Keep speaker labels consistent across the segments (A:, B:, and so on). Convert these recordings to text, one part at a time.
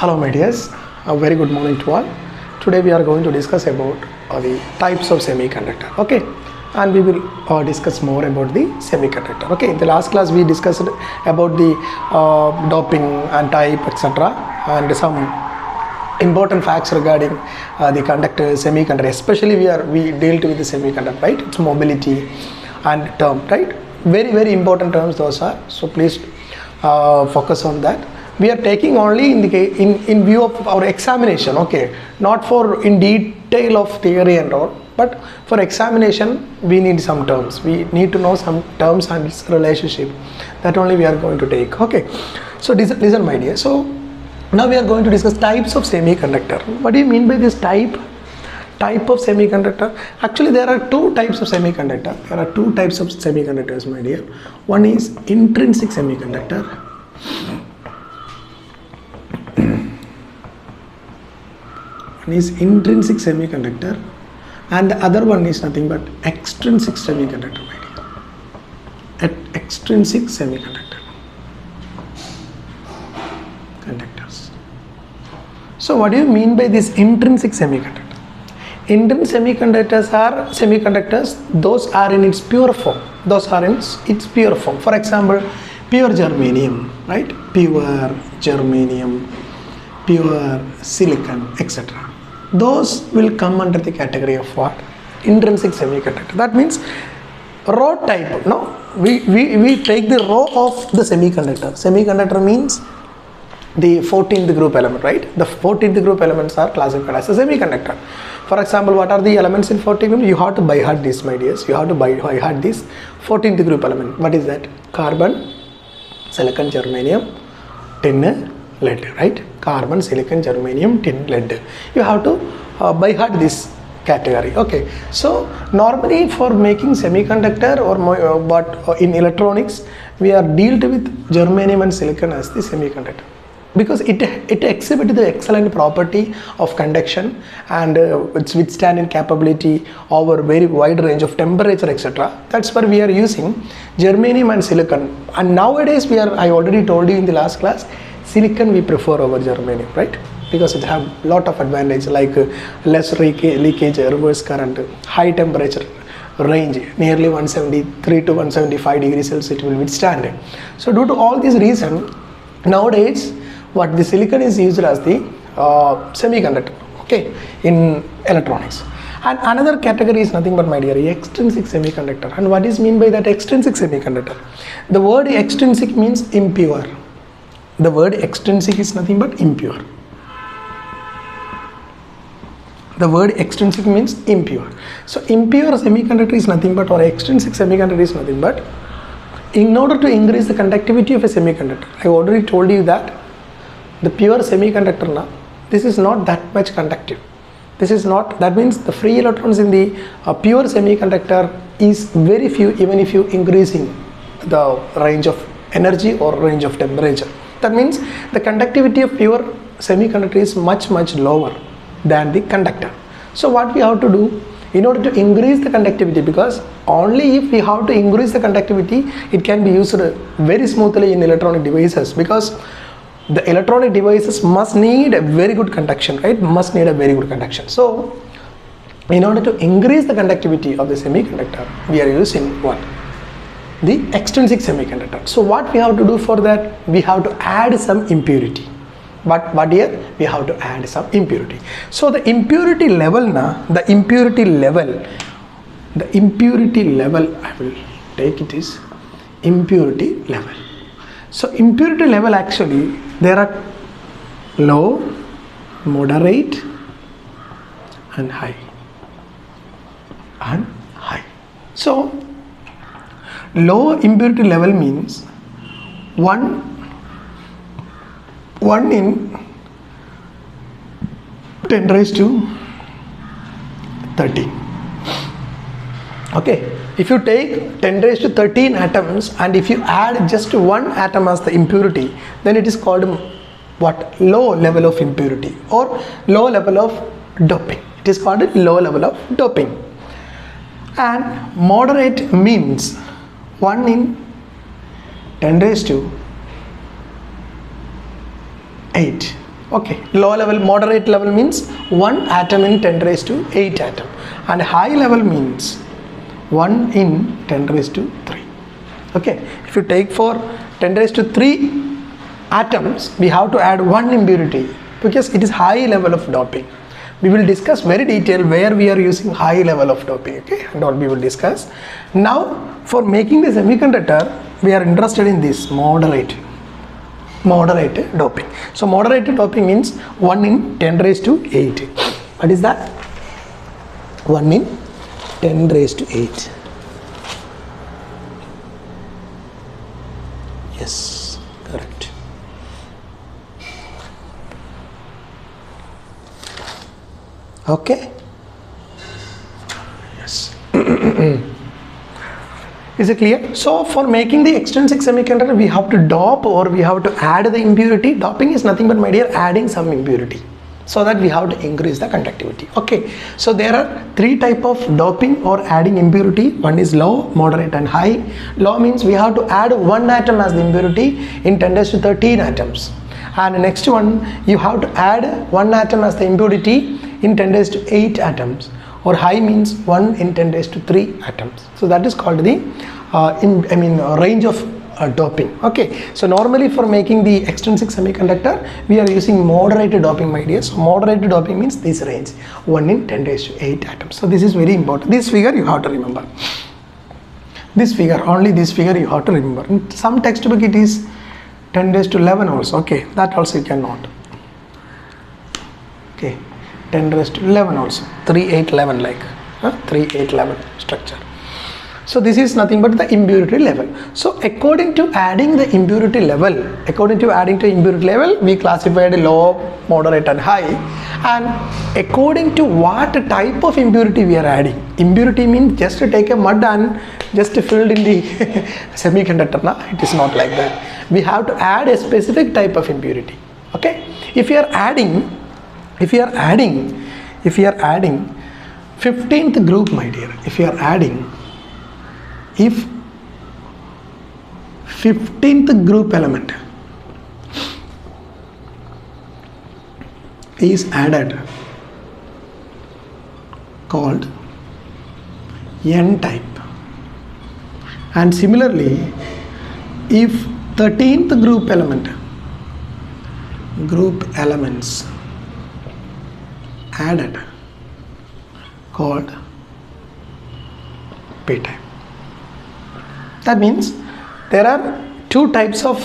A: Hello my dears, a very good morning to all. Today we are going to discuss about the types of semiconductor, okay, and we will discuss more about the semiconductor, okay. In the last class we discussed about the doping and type, etc., and some important facts regarding the conductor semiconductor, especially we dealt with the semiconductor, right? Its mobility and term, right? Very important terms those are, so please focus on that. We are taking only in view of our examination, okay, not for in detail of theory and all, but for examination we need some terms, we need to know some terms and its relationship, that only we are going to take, okay. So listen my dear, so now we are going to discuss types of semiconductor. What do you mean by this type of semiconductor? Actually there are two types of semiconductor. There are two types of semiconductors, my dear. One is intrinsic semiconductor, one is intrinsic semiconductor, and the other one is nothing but extrinsic semiconductor, my dear. Extrinsic semiconductor conductors. So what do you mean by this intrinsic semiconductor? Intrinsic semiconductors are semiconductors, those are in its pure form. Those are in its pure form. For example, pure germanium, right? Pure germanium, pure silicon, etc. Those will come under the category of what? Intrinsic semiconductor. That means raw type. No, we take the raw of the semiconductor. Semiconductor means the 14th group element, right? The 14th group elements are classified as a semiconductor. For example, what are the elements in 14th group? You have to by heart this, my dears. You have to by heart this 14th group element. What is that? Carbon, silicon, germanium, tin, lead, right? Carbon, silicon, germanium, tin, lead. You have to by heart this category, okay. So normally for making semiconductor but in electronics we are dealt with germanium and silicon as the semiconductor, because it exhibits the excellent property of conduction and its withstanding capability over very wide range of temperature, etc. That's why we are using germanium and silicon. And nowadays I already told you in the last class, silicon we prefer over germanium, right? Because it have lot of advantage like less leakage, reverse current, high temperature range, nearly 173 to 175 degrees Celsius it will withstand. So due to all these reasons, nowadays what the silicon is used as the semiconductor, okay, in electronics. And another category is nothing but, my dear, extrinsic semiconductor. And what is mean by that extrinsic semiconductor? The word extrinsic means impure. The word extrinsic is nothing but impure. The word extrinsic means impure. So impure semiconductor is nothing but, or extrinsic semiconductor is nothing but, in order to increase the conductivity of a semiconductor, I already told you that the pure semiconductor now, this is not that much conductive. This is not, that means the free electrons in the pure semiconductor is very few, even if you increasing the range of energy or range of temperature. That means the conductivity of pure semiconductor is much lower than the conductor. So what we have to do in order to increase the conductivity, because only if we have to increase the conductivity it can be used very smoothly in electronic devices, because the electronic devices must need a very good conduction, right? Must need a very good conduction. So in order to increase the conductivity of the semiconductor, we are using what? The extrinsic semiconductor. So what we have to do for that? We have to add some impurity. What here? We have to add some impurity. So the impurity level now, the impurity level, I will take it is impurity level. So impurity level, actually there are low, moderate and high. So low impurity level means 1 in 10 raised to 13. Okay, if you take 10 raised to 13 atoms and if you add just one atom as the impurity, then it is called what? Low level of impurity or low level of doping. It is called low level of doping. And moderate means 1 in 10 raised to 8 Okay, low level, moderate level means 1 atom in 10 raised to 8 atom, and high level means 1 in 10 raised to 3. Okay, if you take for 10 raised to 3 atoms, we have to add 1 impurity because it is high level of doping. We will discuss very detailed where we are using high level of doping, okay, and what we will discuss. Now for making the semiconductor, we are interested in this moderate doping. So moderate doping means 1 in 10 raised to 8. What is that? 1 in 10 raised to 8. Yes, correct. Okay. Yes. Is it clear? So for making the extrinsic semiconductor, we have to dope or we have to add the impurity. Doping is nothing but, my dear, adding some impurity, so that we have to increase the conductivity. Okay, so there are 3 types of doping or adding impurity. One is low, moderate and high. Low means we have to add 1 atom as the impurity in 10 raised to 13 atoms. And next one, you have to add 1 atom as the impurity in 10 raised to 8 atoms. Or high means 1 in 10 raised to 3 atoms. So that is called the range of doping. Okay, so normally for making the extrinsic semiconductor, we are using moderated doping, my dear. So moderated doping means this range, 1 in 10 raised to 8 atoms. So this is very important. This figure you have to remember. This figure, only this figure you have to remember. In some textbook it is 10 raised to 11 also. Okay, that also you can note. Okay, 10 raised to 11 also, 3, 8, 11 like 3, 8, 11 structure. So this is nothing but the impurity level. So according to adding the impurity level, we classified low, moderate and high. And according to what type of impurity we are adding. Impurity means just to take a mud and just filled in the semiconductor. It is not like that. We have to add a specific type of impurity. Okay, if you are adding 15th group, my dear, if 15th group element is added, called N type, and similarly if 13th group elements added, called P type. That means there are 2 types of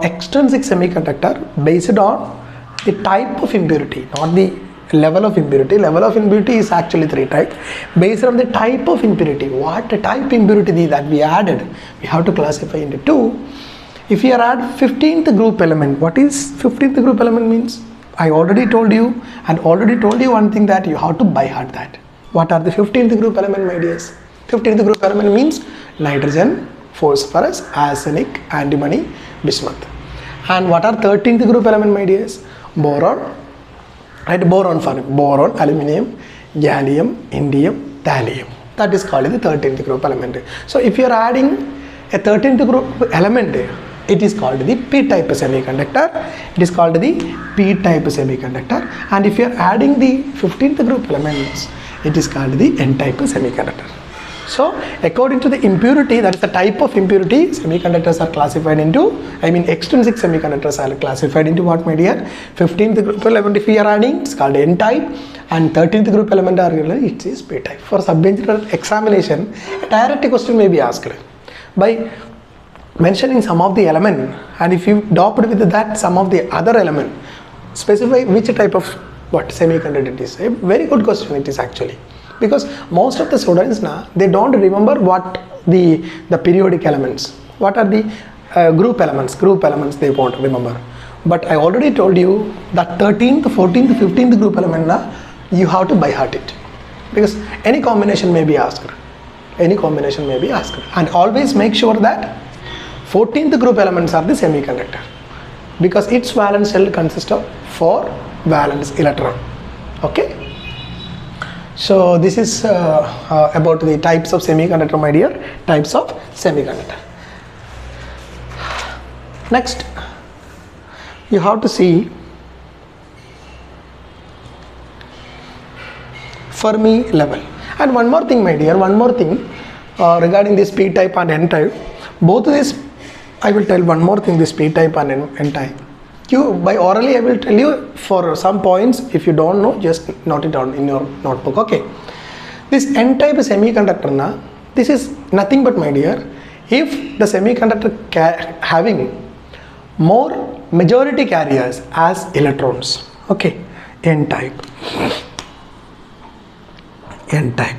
A: extrinsic semiconductor based on the type of impurity, not the level of impurity. Level of impurity is actually 3 types. Based on the type of impurity, what type impurity that we added, we have to classify into 2. If you add 15th group element, what is 15th group element means? I already told you one thing, that you have to by heart that. What are the 15th group element, my dears? 15th group element means nitrogen, phosphorus, arsenic, antimony, bismuth. And what are 13th group element, my dears? Boron, right? Boron, aluminium, gallium, indium, thallium. That is called the 13th group element. So if you are adding a 13th group element, it is called the p-type semiconductor. It is called the p-type semiconductor. And if you are adding the 15th group elements, it is called the n-type semiconductor. So according to the impurity, that is the type of impurity, semiconductors are classified into, extrinsic semiconductors are classified into what, my dear? 15th group element if we are adding, it's called n-type, and 13th group element are, it is p-type. For sub-engineer examination, a direct question may be asked by mentioning some of the element, and if you doped with that some of the other element, specify which type of semiconductor it is. A very good question it is actually, because most of the students they don't remember what the periodic elements, what are the group elements they won't remember. But I already told you that 13th, 14th, 15th group element you have to by heart it, because any combination may be asked, and always make sure that 14th group elements are the semiconductor, because its valence shell consists of 4 valence electron. Okay, so this is about the types of semiconductor, my dear, types of semiconductor. Next, you have to see Fermi level. And one more thing, my dear, one more thing regarding this p type and n type. Both this I will tell one more thing, this p type and n type. By orally I will tell you for some points. If you don't know, just note it down in your notebook. Okay, this n type semiconductor this is nothing but, my dear, if the semiconductor having more majority carriers as electrons. Okay, n type n type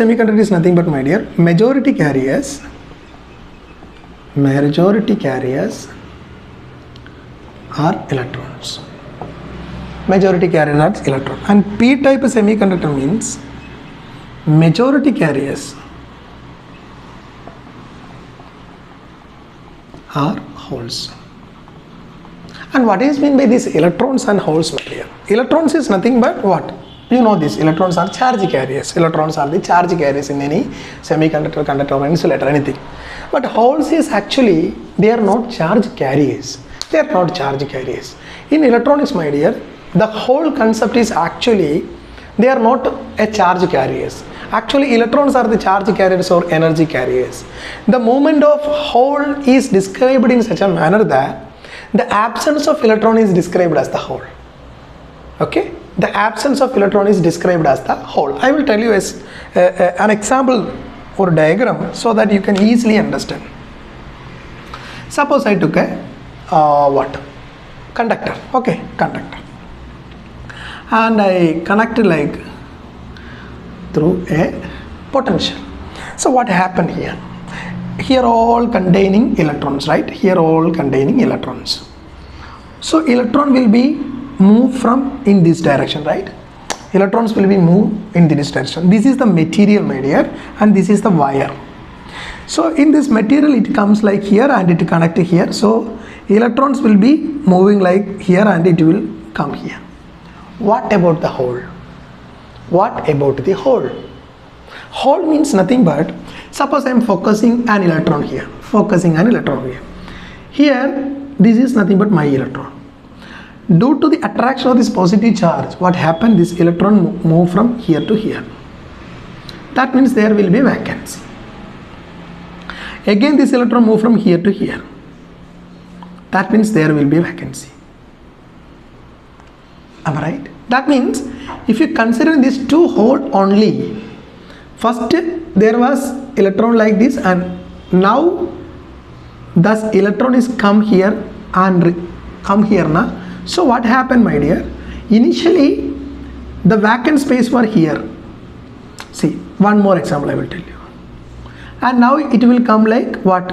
A: semiconductor is nothing but, my dear, majority carriers are electrons. Majority carriers are electrons. And p type semiconductor means majority carriers are holes. And what is meant by these electrons and holes, my dear? Electrons is nothing but what? You know this, electrons are charge carriers. Electrons are the charge carriers in any semiconductor, conductor or insulator, anything. But holes is actually, they are not charge carriers. They are not charge carriers. In electronics, my dear, the whole concept is actually, they are not a charge carriers. Actually, electrons are the charge carriers or energy carriers. The movement of hole is described in such a manner that the absence of electron is described as the hole. Okay, the absence of electron is described as the hole. I will tell you as an example or diagram so that you can easily understand. Suppose I took a conductor. Okay, conductor, and I connected like through a potential. So what happened here? Here all containing electrons, right? Here all containing electrons. So electron will be moved from in this direction, right? Electrons will be moved in this direction. This is the material, my dear, and this is the wire. So in this material it comes like here and it connect here. So electrons will be moving like here and it will come here. What about the hole? What about the hole? Hole means nothing but, suppose I am focusing an electron here, Here, this is nothing but my electron. Due to the attraction of this positive charge, what happened? This electron move from here to here. That means there will be vacancy. Again, this electron move from here to here. That means there will be vacancy. Am I right? That means if you consider these two holes only, first there was electron like this, and now thus electron is come here and come here now. So what happened, my dear? Initially the vacant space were here. See, one more example I will tell you. And now it will come like what?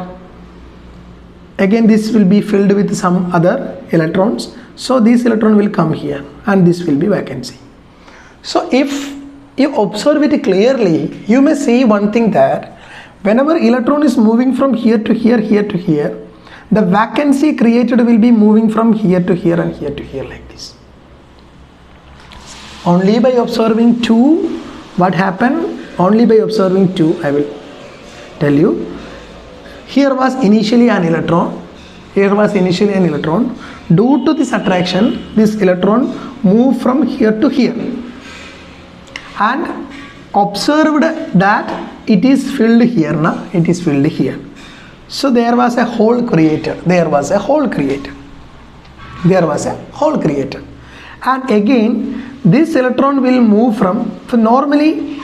A: Again this will be filled with some other electrons. So this electron will come here and this will be vacancy. So if you observe it clearly, you may see one thing, that whenever electron is moving from here to here, the vacancy created will be moving from here to here and here to here like this. Only by observing two, what happened? Only by observing two, I will tell you. Here was initially an electron. Due to this attraction, this electron moved from here to here and observed that it is filled here now. It is filled here. So there was a hole created. And again this electron will move from, so normally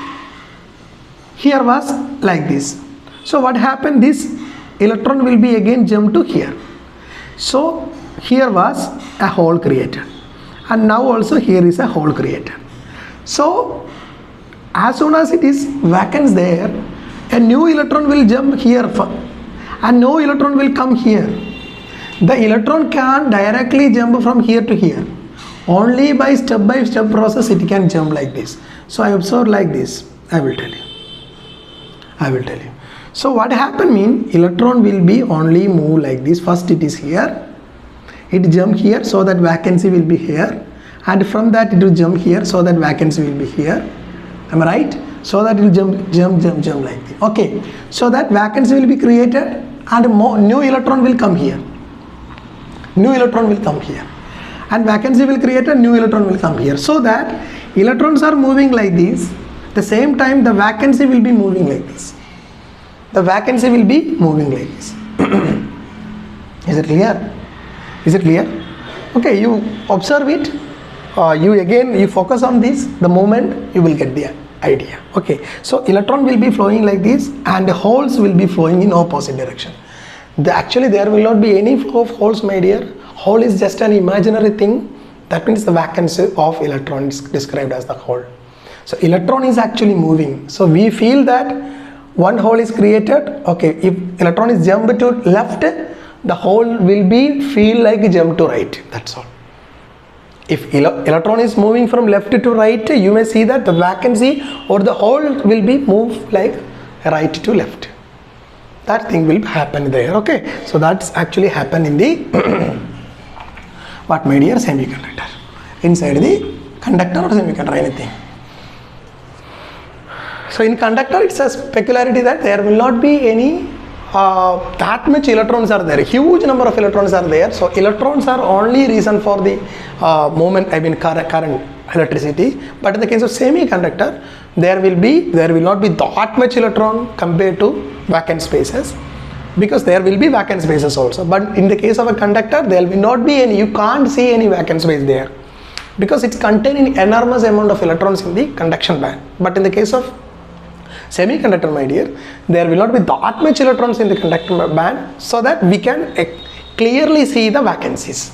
A: here was like this. So what happened? This electron will be again jump to here. So here was a hole created, and now also here is a hole created. So as soon as it is vacant there, a new electron will jump here and no electron will come here. The electron can directly jump from here to here. Only by step process it can jump like this. So I observe like this. I will tell you. So what happened mean, electron will be only move like this. First it is here, it jump here, so that vacancy will be here, and from that it will jump here, so that vacancy will be here. Am I right? So that it will jump like this. Okay, so that vacancy will be created and new electron will come here. and vacancy will create a new electron will come here, so that electrons are moving like this. The same time the vacancy will be moving like this. The vacancy will be moving like this. Is it clear? Is it clear? Okay, you observe it. You focus on this. The moment you will get the idea. Okay, so electron will be flowing like this, and the holes will be flowing in opposite direction. Actually, there will not be any flow of holes, my dear. Hole is just an imaginary thing. That means the vacancy of electron is described as the hole. So electron is actually moving. So we feel that one hole is created. Okay, if electron is jumped to left, the hole will be feel like a jump to right. That's all. If electron is moving from left to right, you may see that the vacancy or the hole will be moved like right to left. That thing will happen there. Okay, so that's actually happen in the what, my dear, semiconductor, inside the conductor or semiconductor, anything. So in conductor, it's a peculiarity that there will not be any that much electrons are there. Huge number of electrons are there. So electrons are only reason for the movement, I mean current, electricity. But in the case of semiconductor, there will not be that much electron compared to vacant spaces, because there will be vacant spaces also. But in the case of a conductor, there will not be any. You can't see any vacant space there, because it's containing enormous amount of electrons in the conduction band. But in the case of semiconductor, my dear, there will not be that much electrons in the conductor band, so that we can clearly see the vacancies.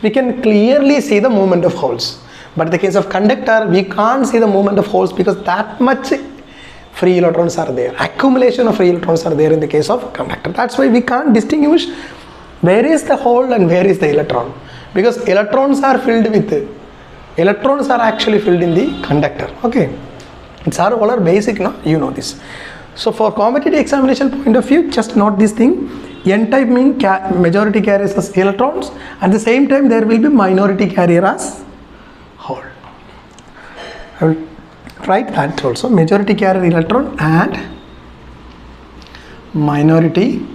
A: We can clearly see the movement of holes. But in the case of conductor, we can't see the movement of holes, because that much free electrons are there. Accumulation of free electrons are there in the case of conductor. That's why we can't distinguish where is the hole and where is the electron, because electrons are actually filled in the conductor. Okay, it's all basic, no? You know this. So for competitive examination point of view, just note this thing. N-type mean majority carriers as electrons. At the same time, there will be minority carrier as hole. I will write that also. Majority carrier electron and minority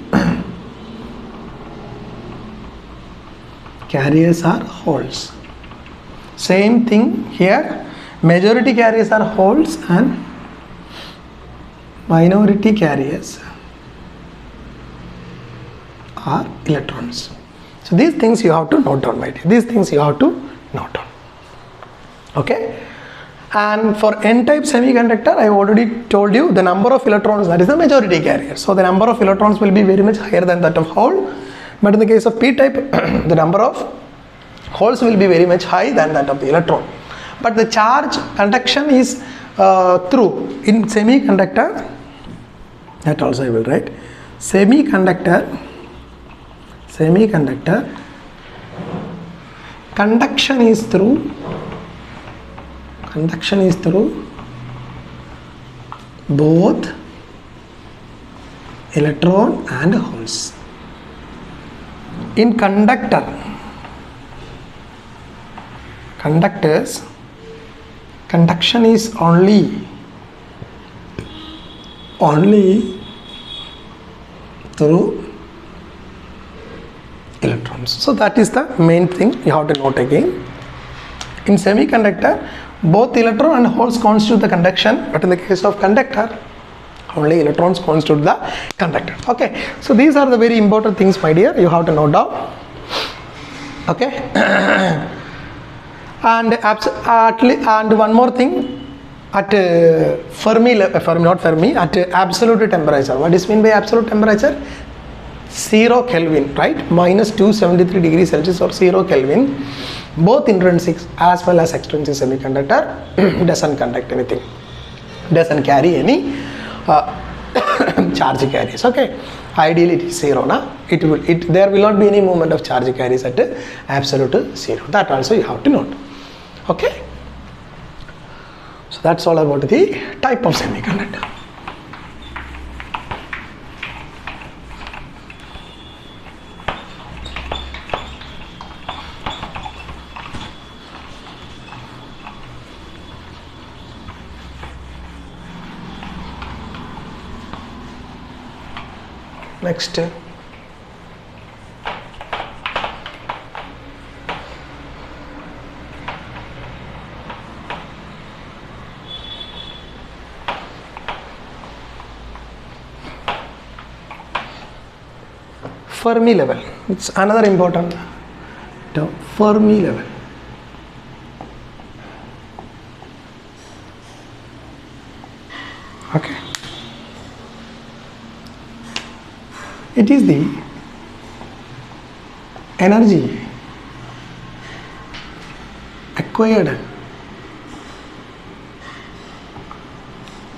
A: carriers are holes. Same thing here. Majority carriers are holes and minority carriers are electrons. So these things you have to note down, my dear. These things you have to note down. Okay. And for N-type semiconductor, I already told you the number of electrons, that is the majority carrier. So the number of electrons will be very much higher than that of hole. But in the case of P-type, the number of holes will be very much high than that of the electron. But the charge conduction is through. In semiconductor, that also I will write. Semiconductor, conduction is through both electron and holes. In conductors, conduction is only through electrons. So that is the main thing you have to note again. In semiconductor, both electron and holes constitute the conduction, but in the case of conductor, only electrons constitute the conductor. Okay, so these are the very important things, my dear, you have to note down. Okay. And one more thing, at at absolute temperature. What is mean by absolute temperature? 0 Kelvin, right? Minus 273 degrees Celsius or 0 Kelvin. Both intrinsic as well as extrinsic semiconductor doesn't conduct anything, doesn't carry any charge carriers. Okay, ideally it is 0. There will not be any movement of charge carriers at absolute 0. That also you have to note. Okay, so that's all about the type of semiconductor. Next, Fermi level. It's another important term, Fermi level. Okay. It is the energy acquired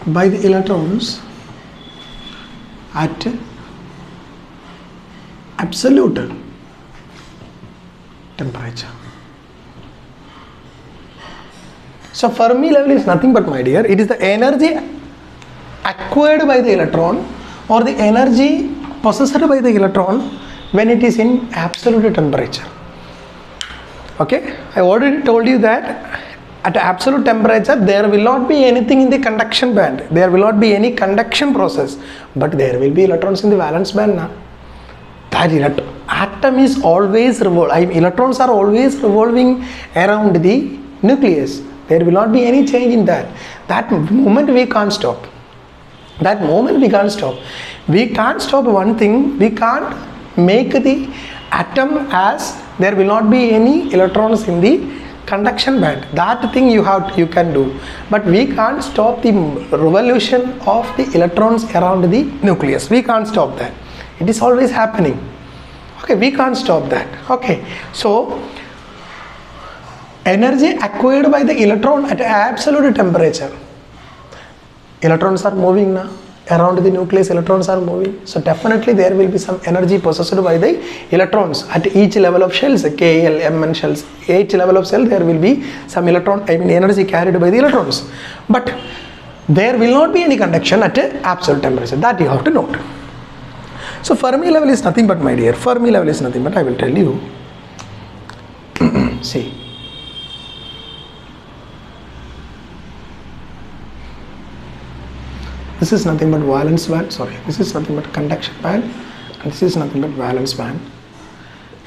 A: by the electrons at absolute temperature. So Fermi level is nothing but, my dear, it is the energy acquired by the electron or the energy possessed by the electron when it is in absolute temperature. Okay, I already told you that at absolute temperature there will not be anything in the conduction band, there will not be any conduction process, but there will be electrons in the valence band now. That atom is always electrons are always revolving around the nucleus. There will not be any change in that. That moment we can't stop. That moment we can't stop. We can't stop one thing, we can't make the atom as there will not be any electrons in the conduction band. That thing you can do, but we can't stop the revolution of the electrons around the nucleus. We can't stop that. It is always happening. Okay, we can't stop that. Okay, so energy acquired by the electron at absolute temperature. Electrons are moving now around the nucleus, electrons are moving, so definitely there will be some energy possessed by the electrons at each level of shells, K, L, M and shells. Each level of cell there will be some energy carried by the electrons, but there will not be any conduction at absolute temperature. That you have to note. So Fermi level is nothing but, my dear, Fermi level is nothing but, I will tell you. See, this is nothing but valence band, this is nothing but conduction band, and this is nothing but valence band,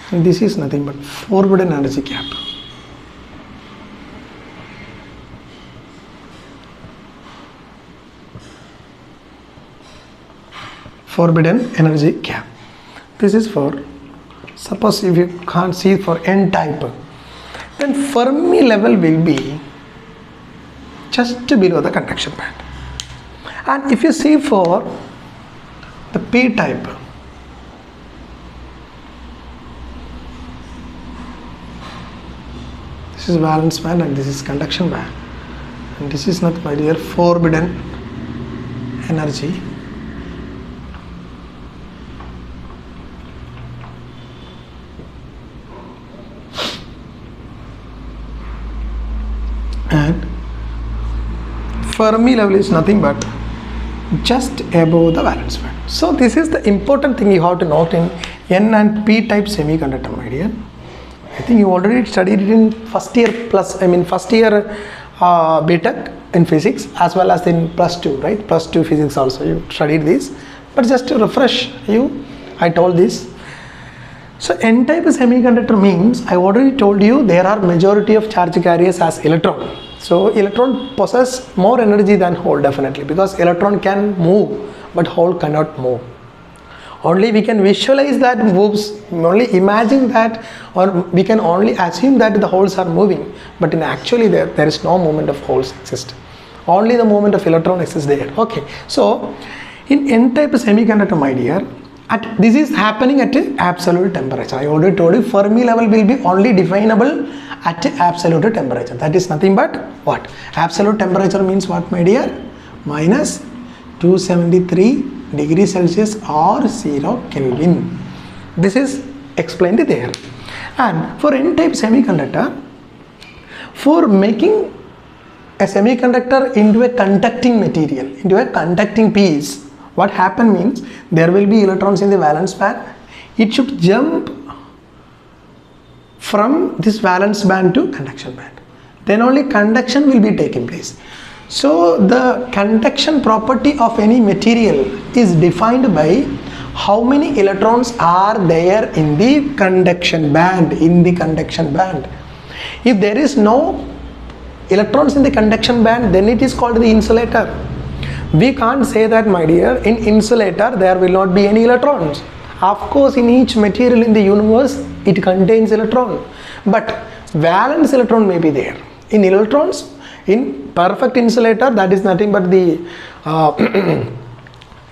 A: and this is nothing but forbidden energy gap. Forbidden energy gap. This is for, suppose if you can't see for N type, then Fermi level will be just below the conduction band. And if you see for the P type, this is valence band and this is conduction band, and this is not, my dear, forbidden energy. And Fermi level is nothing but just above the valence band. So this is the important thing you have to note in N and P type semiconductor, my dear. I think you already studied it in first year BTech in physics as well as in +2, right? +2 physics also you studied this, but just to refresh you, I told this. So N type semiconductor means, I already told you, there are majority of charge carriers as electron. So electron possess more energy than hole, definitely, because electron can move but hole cannot move. Only we can visualize that moves, only imagine that, or we can only assume that the holes are moving, but in actually there is no movement of holes exist. Only the movement of electron exists there. Okay, so in N type semiconductor, my dear, this is happening at absolute temperature. I already told you Fermi level will be only definable at absolute temperature. That is nothing but what? Absolute temperature means what, my dear? Minus 273 degrees Celsius or 0 Kelvin. This is explained there. And for N type semiconductor, for making a semiconductor into a conducting material, into a conducting piece, what happen means, there will be electrons in the valence band. It should jump from this valence band to conduction band. Then only conduction will be taking place. So the conduction property of any material is defined by how many electrons are there in the conduction band. If there is no electrons in the conduction band, then it is called the insulator. We can't say that, my dear, in insulator there will not be any electrons. Of course, in each material in the universe, it contains electron, but valence electron may be there. In electrons, in perfect insulator, that is nothing but the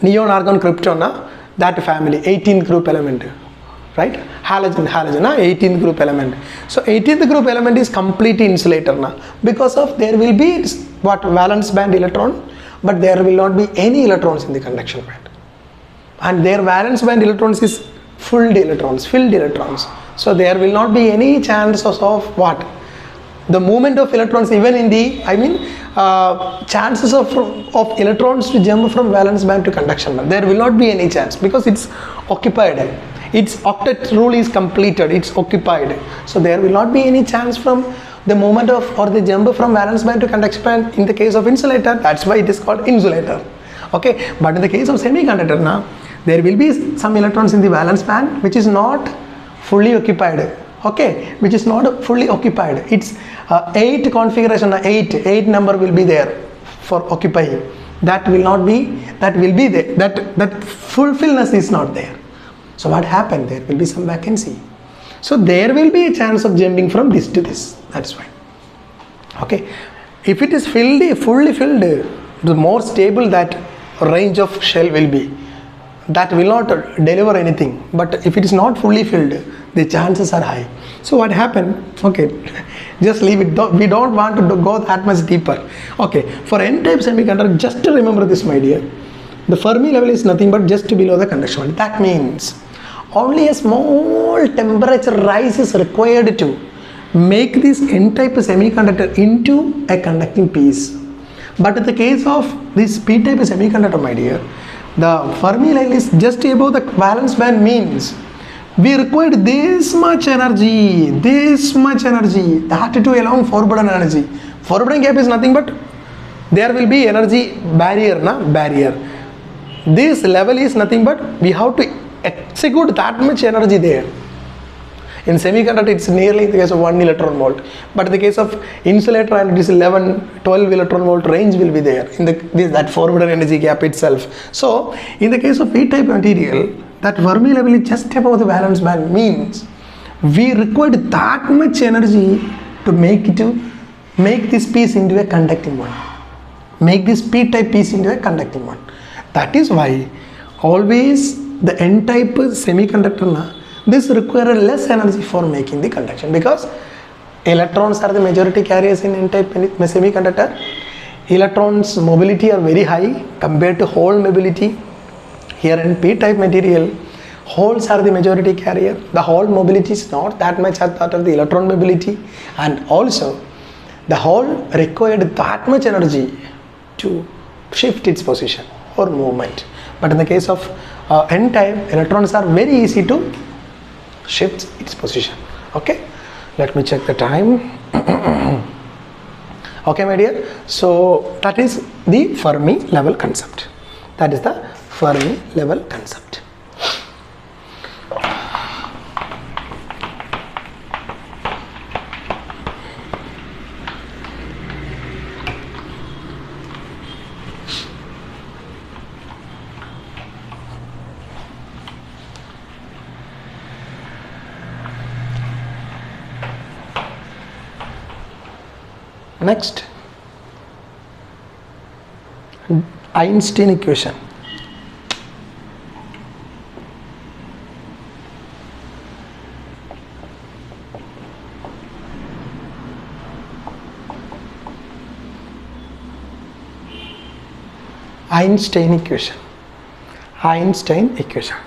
A: neon, argon, krypton, that family, 18th group element, right? Halogen, 18th group element. So 18th group element is complete insulator because of there will be what valence band electron, but there will not be any electrons in the conduction band, and their valence band electrons is filled electrons. So there will not be any chances of what? The movement of electrons, even in the, chances of electrons to jump from valence band to conduction band, there will not be any chance because it's occupied. Its octet rule is completed, it's occupied. So there will not be any chance from the movement of or the jump from valence band to conduction band in the case of insulator. That's why it is called insulator. Okay, but in the case of semiconductor now, there will be some electrons in the valence band which is not fully occupied. Okay, which is not fully occupied. It's 8 configuration, 8 number will be there for occupying. That will not be, that will be there, that fulfillness is not there. So what happened? There will be some vacancy. So there will be a chance of jumping from this to this. That's why. Okay, if it is fully filled, the more stable that range of shell will be. That will not deliver anything. But if it is not fully filled, the chances are high. So what happened? Okay, just leave it. We don't want to go that much deeper. Okay, for n-type semiconductor, just to remember this, my dear, the Fermi level is nothing but just below the conduction band. That means only a small temperature rise is required to make this n-type semiconductor into a conducting piece. But in the case of this p-type semiconductor, my dear, the Fermi level is just above the valence band, means we required this much energy, that too along forbidden energy. Forbidden gap is nothing but there will be energy barrier, This level is nothing but we have to execute that much energy there. In semiconductor, it's nearly in the case of 1 electron volt, but in the case of insulator, and it is 11, 12 electron volt range will be there in that forbidden energy gap itself. So in the case of p-type material, that Fermi level is just above the valence band, means we required that much energy to make this piece into a conducting one, make this p-type piece into a conducting one. That is why always the n-type semiconductor, this requires less energy for making the conduction, because electrons are the majority carriers in n-type semiconductor. Electrons mobility are very high compared to hole mobility. Here in p-type material, holes are the majority carrier. The hole mobility is not that much as that of the electron mobility, and also the hole required that much energy to shift its position or movement. But in the case of n-type, electrons are very easy to shift its position. Okay, let me check the time. Okay, my dear, so that is the Fermi level concept. That is the Fermi level concept. Next, Einstein equation. Einstein equation. Einstein equation.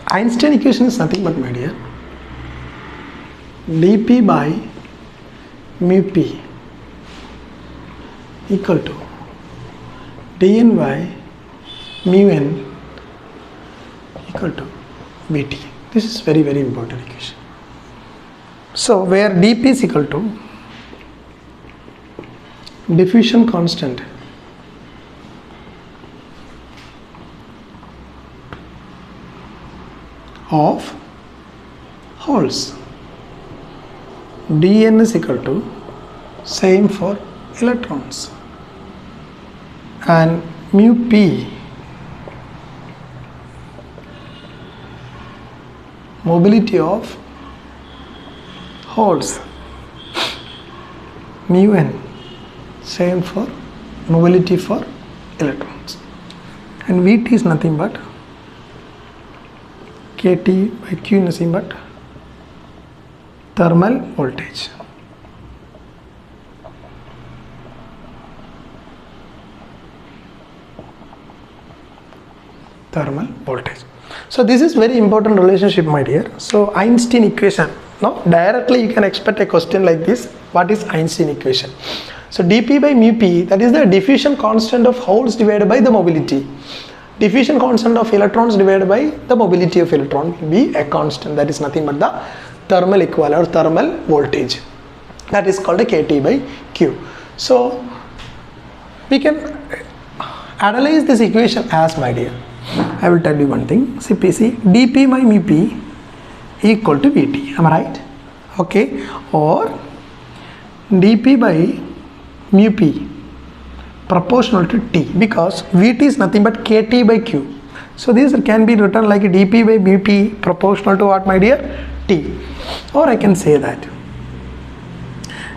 A: Einstein equation is nothing but, my dear, dp by mu p equal to dn by mu n equal to vt. This is very, very important equation. So where dp is equal to diffusion constant of holes, dn is equal to same for electrons, and mu p mobility of holes, mu n, same for mobility for electrons, and Vt is nothing but kT by Q, nothing but thermal voltage. Thermal voltage. So this is very important relationship, my dear. So Einstein equation. Now directly you can expect a question like this. What is Einstein equation? So dP by mu p, that is the diffusion constant of holes divided by the mobility. Diffusion constant of electrons divided by the mobility of electron will be a constant, that is nothing but the thermal equivalent or thermal voltage. That is called a kT by Q. So we can analyze this equation as, my dear, I will tell you one thing. See, dP by mu p equal to Vt. Am I right? Okay. Or dP by mu p proportional to T, because Vt is nothing but kT by Q. So this can be written like dP by mu p proportional to what, my dear? T. Or I can say that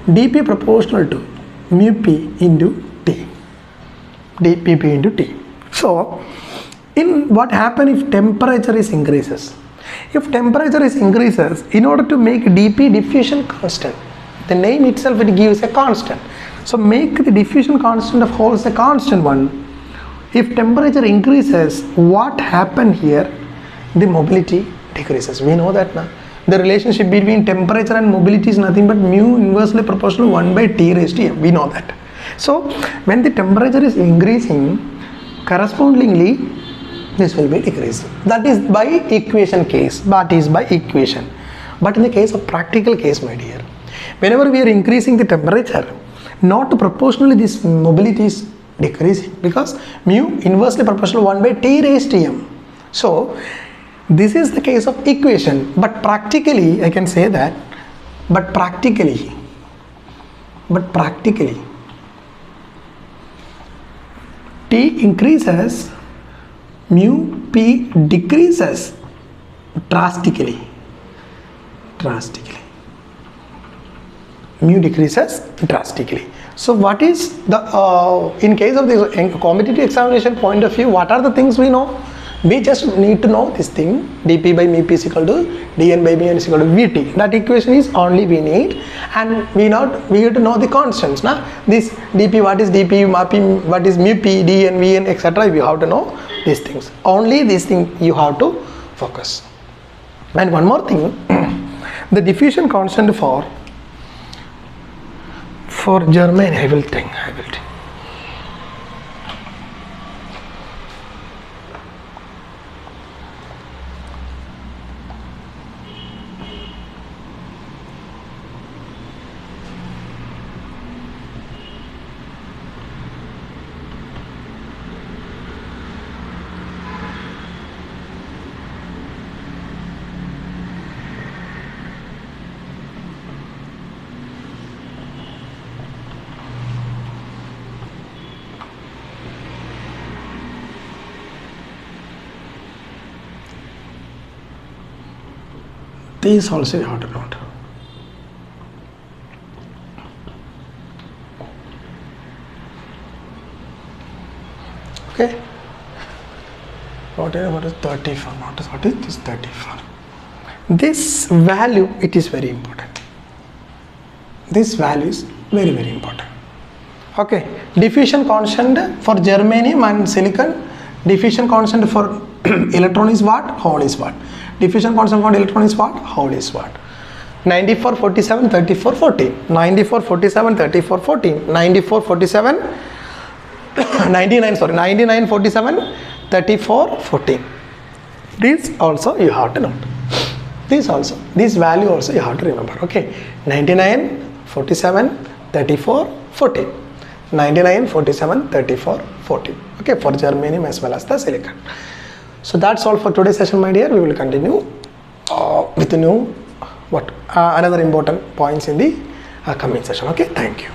A: dP proportional to mu p into T. dP into T. So in what happen if temperature is increases? If temperature is increases, in order to make dP diffusion constant, the name itself it gives a constant. So make the diffusion constant of holes a constant one. If temperature increases, what happen here? The mobility decreases. We know that now. The relationship between temperature and mobility is nothing but mu inversely proportional 1 by T raised to m. We know that. So when the temperature is increasing, correspondingly this will be decreasing. That is by equation case. That is by equation. But in the case of practical case, my dear, whenever we are increasing the temperature, not proportionally this mobility is decreasing, because mu inversely proportional 1 by T raised to m. So this is the case of equation. But practically I can say that, but practically T increases, mu p decreases drastically. Mu decreases drastically. So what is the in case of this competitive examination point of view, what are the things we know? We just need to know this thing, dP by mu p is equal to dN by mu n is equal to Vt. That equation is only we need, and we need to know the constants. Now this dP, what is dP, what is mu p, dN, Vn, etc. You have to know these things. Only this thing you have to focus. And one more thing, the diffusion constant for German, I will think. These also you have to note. Okay. What is 34? What is this 34? This value, it is very important. This value is very, very important. Okay. Diffusion constant for germanium and silicon. Diffusion constant for electron is what? Hole is what? Diffusion constant for electron is what? Hole is what? 94, 47, 34, 14. 94, 47, 34, 14. 94, 47, 99, 47, 34, 14. This also you have to note. This value also you have to remember. Okay. 99, 47, 34, 14. 99, 47, 34, 14. Okay. For germanium as well as the silicon. So that's all for today's session, my dear. We will continue with the new another important points in the coming session. Okay, thank you.